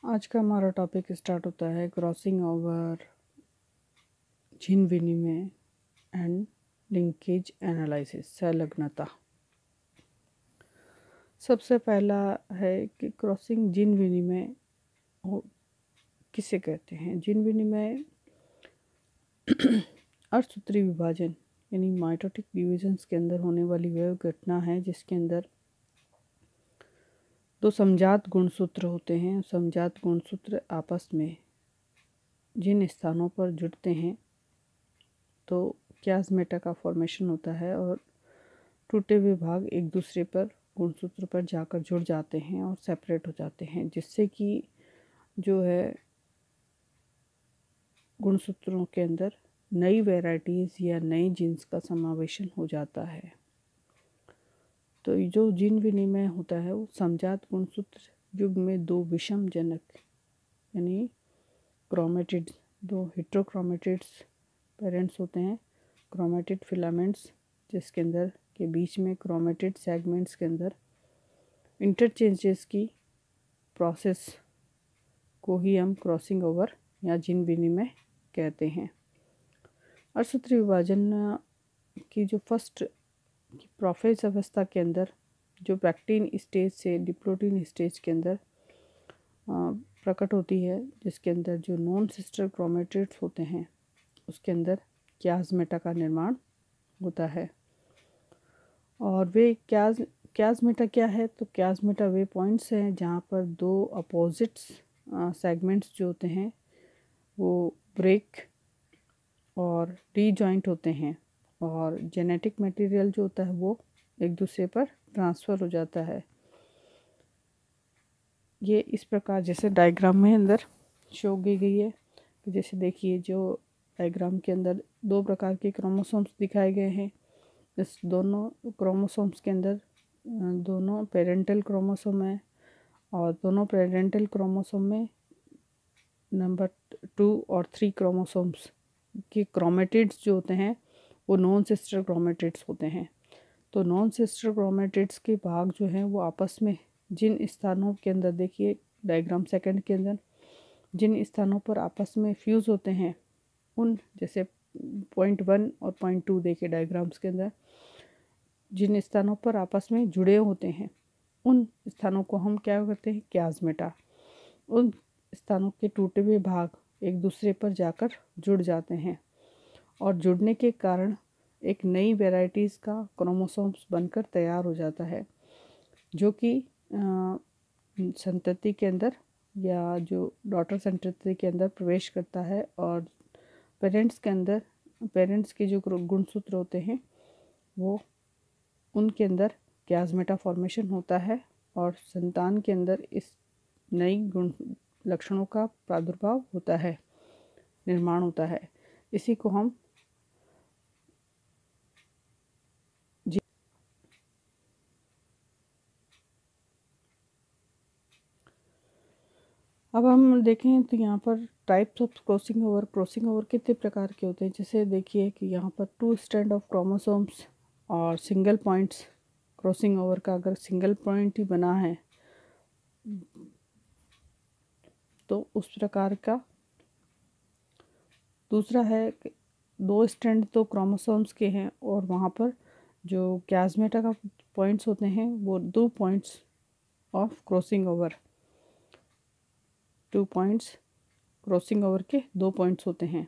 आज का हमारा टॉपिक स्टार्ट होता है क्रॉसिंग ओवर, जीन विनिमय एंड लिंकेज एनालिसिस, संलग्नता। सबसे पहला है कि क्रॉसिंग जीन विनिमय किसे कहते हैं। जीन विनिमय अर्धसूत्री विभाजन यानी माइटोटिक डिविजन्स के अंदर होने वाली वह घटना है जिसके अंदर दो समजात गुणसूत्र होते हैं। समजात गुणसूत्र आपस में जिन स्थानों पर जुड़ते हैं तो क्याज़मेटा का फॉर्मेशन होता है और टूटे हुए भाग एक दूसरे पर गुणसूत्र पर जाकर जुड़ जाते हैं और सेपरेट हो जाते हैं, जिससे कि जो है गुणसूत्रों के अंदर नई वैरायटीज़ या नए जीन्स का समावेशन हो जाता है। तो जो जीन विनिमय होता है वो समजात गुणसूत्र युग में दो विषम जनक यानी क्रोमेटिड्स, दो हेट्रोक्रोमेटिड्स पेरेंट्स होते हैं, क्रोमेटिड फिलामेंट्स जिसके अंदर के बीच में क्रोमेटिड सेगमेंट्स के अंदर इंटरचेंजेस की प्रोसेस को ही हम क्रॉसिंग ओवर या जीन विनिमय कहते हैं। अर्धसूत्री विभाजन की जो फर्स्ट की प्रोफेज अवस्था के अंदर जो पैक्टिन स्टेज से डिप्लोटिन स्टेज के अंदर प्रकट होती है, जिसके अंदर जो नॉन सिस्टर क्रोमेटिड्स होते हैं उसके अंदर क्याज़मेटा का निर्माण होता है। और वे क्याज़मेटा क्या है, तो क्याज़मेटा वे पॉइंट्स हैं जहाँ पर दो अपोजिट्स सेगमेंट्स जो होते हैं वो ब्रेक और रीजॉइंट होते हैं और जेनेटिक मटेरियल जो होता है वो एक दूसरे पर ट्रांसफ़र हो जाता है। ये इस प्रकार जैसे डायग्राम में अंदर शो की गई है। जैसे देखिए जो डायग्राम के अंदर दो प्रकार के क्रोमोसोम्स दिखाए गए हैं। इस दोनों क्रोमोसोम्स के अंदर दोनों पेरेंटल क्रोमोसोम है और दोनों पेरेंटल क्रोमोसोम में नंबर 2 और 3 क्रोमोसोम्स के क्रोमेटिड्स जो होते हैं वो नॉन सिस्टर क्रोमेटिड्स होते हैं। तो नॉन सिस्टर क्रोमेटिड्स के भाग जो हैं वो आपस में जिन स्थानों के अंदर देखिए डायग्राम सेकंड के अंदर जिन स्थानों पर आपस में फ्यूज़ होते हैं उन जैसे पॉइंट 1 और पॉइंट 2 देखिए डायग्राम्स के अंदर जिन स्थानों पर आपस में जुड़े होते हैं उन स्थानों को हम क्या करते हैं, क्याज़मेटा। उन स्थानों के टूटे हुए भाग एक दूसरे पर जाकर जुड़ जाते हैं और जुड़ने के कारण एक नई वैरायटीज़ का क्रोमोसोम्स बनकर तैयार हो जाता है, जो कि संतति के अंदर या जो डॉटर संतति के अंदर प्रवेश करता है और पेरेंट्स के अंदर पेरेंट्स के जो गुणसूत्र होते हैं वो उनके अंदर क्याज़मेटा फॉर्मेशन होता है और संतान के अंदर इस नई गुण लक्षणों का प्रादुर्भाव होता है, निर्माण होता है। इसी को हम अब हम देखें तो यहाँ पर टाइप्स ऑफ क्रॉसिंग ओवर कितने प्रकार के होते हैं। जैसे देखिए कि यहाँ पर 2 स्ट्रैंड ऑफ क्रोमोसोम्स और सिंगल पॉइंट्स क्रॉसिंग ओवर का अगर सिंगल पॉइंट ही बना है तो उस प्रकार का। दूसरा है कि 2 स्ट्रैंड तो क्रोमोसोम्स के हैं और वहाँ पर जो क्याज़मेटा का पॉइंट्स होते हैं वो 2 points of crossing over 2 points crossing over के 2 पॉइंट्स होते हैं।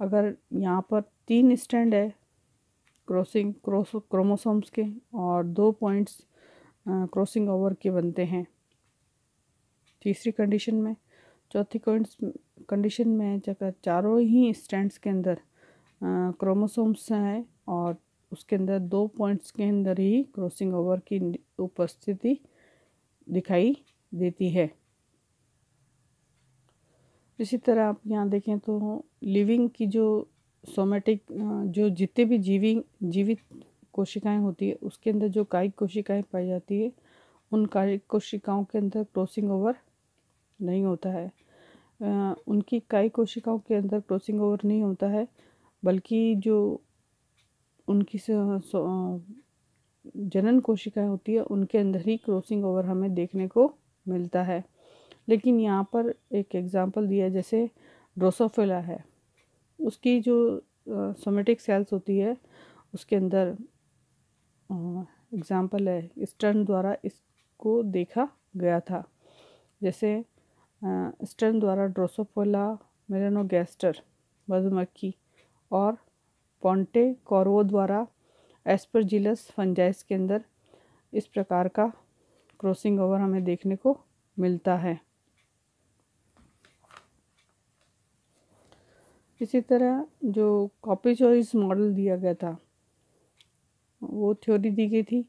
अगर यहाँ पर 3 स्ट्रैंड है क्रोमोसोम्स के और 2 पॉइंट्स क्रॉसिंग ओवर के बनते हैं तीसरी कंडीशन में। चौथी कंडीशन में अगर चारों ही स्ट्रैंड्स के अंदर क्रोमोसोम्स हैं और उसके अंदर 2 पॉइंट्स के अंदर ही क्रॉसिंग ओवर की उपस्थिति दिखाई देती है। इसी तरह आप यहाँ देखें तो लिविंग की जो सोमेटिक जो जितने भी जीवित कोशिकाएं होती है उसके अंदर जो कायिक कोशिकाएं पाई जाती है उन कायिक कोशिकाओं के अंदर क्रॉसिंग ओवर नहीं होता है। उनकी कायिक कोशिकाओं के अंदर क्रॉसिंग ओवर नहीं होता है, बल्कि जो उनकी जनन कोशिकाएं होती है उनके अंदर ही क्रॉसिंग ओवर हमें देखने को मिलता है। लेकिन यहाँ पर एक एग्जांपल दिया है, जैसे ड्रोसोफिला है, उसकी जो सोमेटिक सेल्स होती है उसके अंदर एग्जांपल है स्टर्न द्वारा इसको देखा गया था। जैसे स्टर्न द्वारा ड्रोसोफिला मेलानोगैस्टर मधुमक्खी और पोंटे कॉर्वो द्वारा एस्परजिलस फंजाइस के अंदर इस प्रकार का क्रॉसिंग ओवर हमें देखने को मिलता है। इसी तरह जो कॉपी चॉइस मॉडल दिया गया था, वो थ्योरी दी गई थी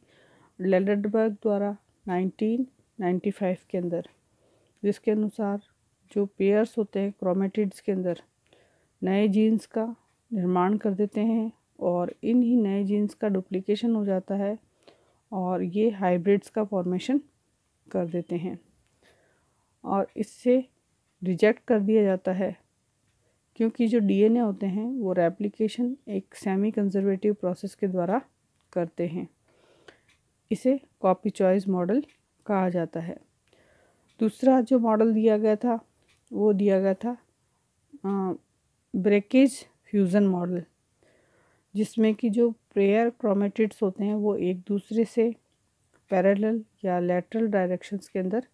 लेडरबर्ग द्वारा 1995 के अंदर, जिसके अनुसार जो पेयर्स होते हैं क्रोमेटिड्स के अंदर नए जीन्स का निर्माण कर देते हैं और इन ही नए जीन्स का डुप्लीकेशन हो जाता है और ये हाइब्रिड्स का फॉर्मेशन कर देते हैं और इससे रिजेक्ट कर दिया जाता है, क्योंकि जो डीएनए होते हैं वो रेप्लिकेशन एक सेमी कंजर्वेटिव प्रोसेस के द्वारा करते हैं। इसे कॉपी चॉइस मॉडल कहा जाता है। दूसरा जो मॉडल दिया गया था वो दिया गया था ब्रेकेज फ्यूज़न मॉडल, जिसमें कि जो पेयर क्रोमेटिड्स होते हैं वो एक दूसरे से पैरेलल या लैटरल डायरेक्शंस के अंदर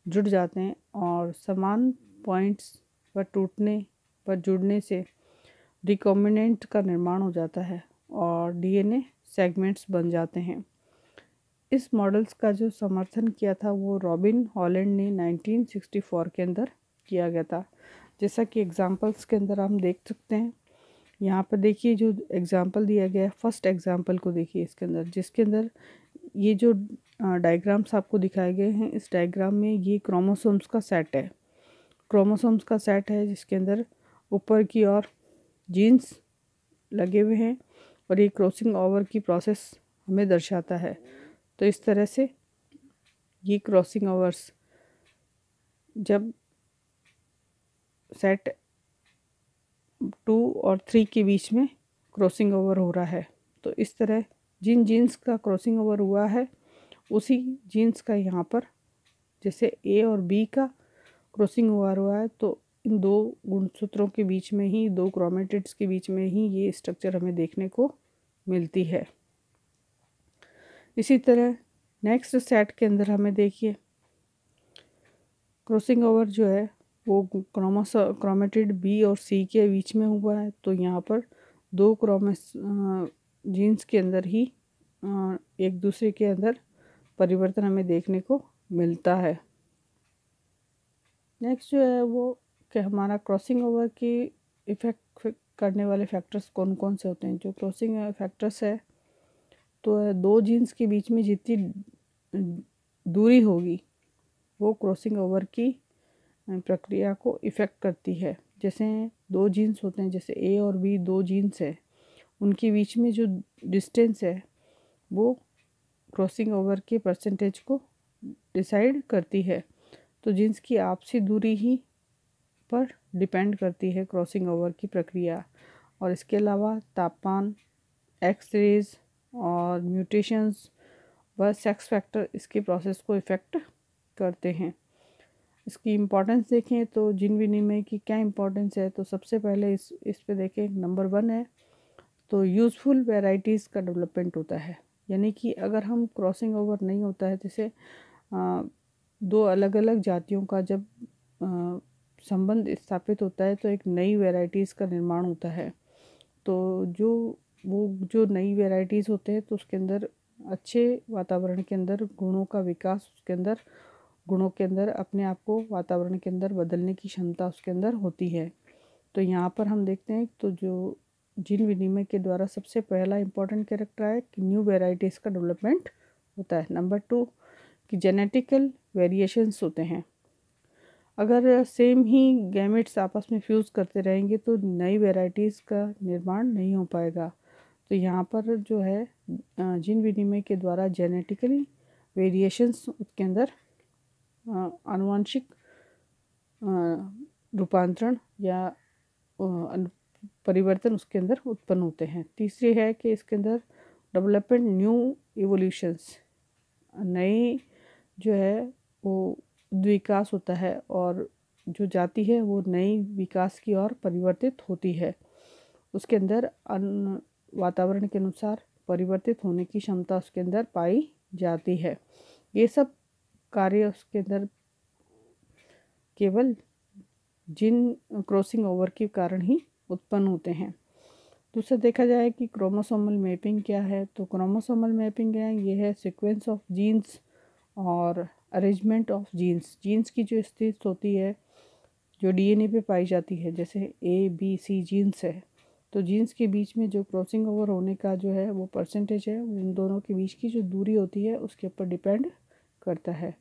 जुड़ जाते हैं और समान पॉइंट्स पर टूटने पर जुड़ने से रिकॉम्बिनेंट का निर्माण हो जाता है और डीएनए सेगमेंट्स बन जाते हैं। इस मॉडल्स का जो समर्थन किया था वो रॉबिन हॉलैंड ने 1964 के अंदर किया गया था। जैसा कि एग्जांपल्स के अंदर हम देख सकते हैं, यहाँ पर देखिए जो एग्जांपल दिया गया है, फर्स्ट एग्जांपल को देखिए इसके अंदर, जिसके अंदर ये जो डायग्राम्स आपको दिखाए गए हैं, इस डायग्राम में ये क्रोमोसोम्स का सेट है। क्रोमोसोम्स का सेट है जिसके अंदर ऊपर की ओर जीन्स लगे हुए हैं और ये क्रॉसिंग ओवर की प्रोसेस हमें दर्शाता है। तो इस तरह से ये क्रॉसिंग ओवर्स जब सेट 2 और 3 के बीच में क्रॉसिंग ओवर हो रहा है, तो इस तरह जिन जीन्स का क्रॉसिंग ओवर हुआ है उसी जीन्स का यहाँ पर जैसे ए और बी का क्रॉसिंग ओवर हुआ है, तो इन दो गुणसूत्रों के बीच में ही, दो क्रोमेटिड्स के बीच में ही ये स्ट्रक्चर हमें देखने को मिलती है। इसी तरह नेक्स्ट सेट के अंदर हमें देखिए क्रॉसिंग ओवर जो है वो क्रोमेटिड बी और सी के बीच में हुआ है, तो यहाँ पर दो जीन्स के अंदर ही एक दूसरे के अंदर परिवर्तन हमें देखने को मिलता है। नेक्स्ट जो है वो कि हमारा क्रॉसिंग ओवर की इफ़ेक्ट करने वाले फैक्टर्स कौन कौन से होते हैं। जो क्रॉसिंग फैक्टर्स है, तो दो जीन्स के बीच में जितनी दूरी होगी वो क्रॉसिंग ओवर की प्रक्रिया को इफ़ेक्ट करती है। जैसे दो जीन्स होते हैं, जैसे ए और बी दो जीन्स है, उनके बीच में जो डिस्टेंस है वो क्रॉसिंग ओवर के परसेंटेज को डिसाइड करती है। तो जीन्स की आपसी दूरी ही पर डिपेंड करती है क्रॉसिंग ओवर की प्रक्रिया। और इसके अलावा तापमान, एक्स रेज और म्यूटेशंस व सेक्स फैक्टर इसके प्रोसेस को इफ़ेक्ट करते हैं। इसकी इम्पोर्टेंस देखें तो जीन विनिमय की क्या इम्पोर्टेंस है, तो सबसे पहले इस पे देखें, नंबर 1 है तो यूज़फुल वैरायटीज़ का डेवलपमेंट होता है। यानी कि अगर हम क्रॉसिंग ओवर नहीं होता है, जैसे दो अलग अलग जातियों का जब संबंध स्थापित होता है तो एक नई वैरायटीज़ का निर्माण होता है। तो जो नई वैरायटीज़ होते हैं तो उसके अंदर अच्छे वातावरण के अंदर गुणों का विकास, उसके अंदर गुणों के अंदर अपने आप को वातावरण के अंदर बदलने की क्षमता उसके अंदर होती है। तो यहाँ पर हम देखते हैं तो जो जीन विनिमय के द्वारा सबसे पहला इम्पॉर्टेंट कैरेक्टर है कि न्यू वैरायटीज़ का डेवलपमेंट होता है। नंबर 2 कि जेनेटिकल वेरिएशंस होते हैं। अगर सेम ही गैमेट्स आपस में फ्यूज़ करते रहेंगे तो नई वैरायटीज़ का निर्माण नहीं हो पाएगा। तो यहाँ पर जो है जीन विनिमय के द्वारा जेनेटिकली वेरिएशंस उसके अंदर आनुवंशिक रूपांतरण या परिवर्तन उसके अंदर उत्पन्न होते हैं। तीसरी है कि इसके अंदर डेवलपमेंट न्यू इवोल्यूशंस, नए जो है वो विकास होता है और जो जाति है वो नई विकास की ओर परिवर्तित होती है। उसके अंदर वातावरण के अनुसार परिवर्तित होने की क्षमता उसके अंदर पाई जाती है। ये सब कार्य उसके अंदर केवल जीन क्रॉसिंग ओवर के कारण ही उत्पन्न होते हैं। दूसरा देखा जाए कि क्रोमोसोमल मैपिंग क्या है, तो क्रोमोसोमल मैपिंग है ये है सीक्वेंस ऑफ जीन्स और अरेंजमेंट ऑफ जीन्स की जो स्थिति होती है जो डीएनए पे पाई जाती है, जैसे ABC जीन्स है, तो जीन्स के बीच में जो क्रॉसिंग ओवर होने का जो है वो परसेंटेज है, उन दोनों के बीच की जो दूरी होती है उसके ऊपर डिपेंड करता है।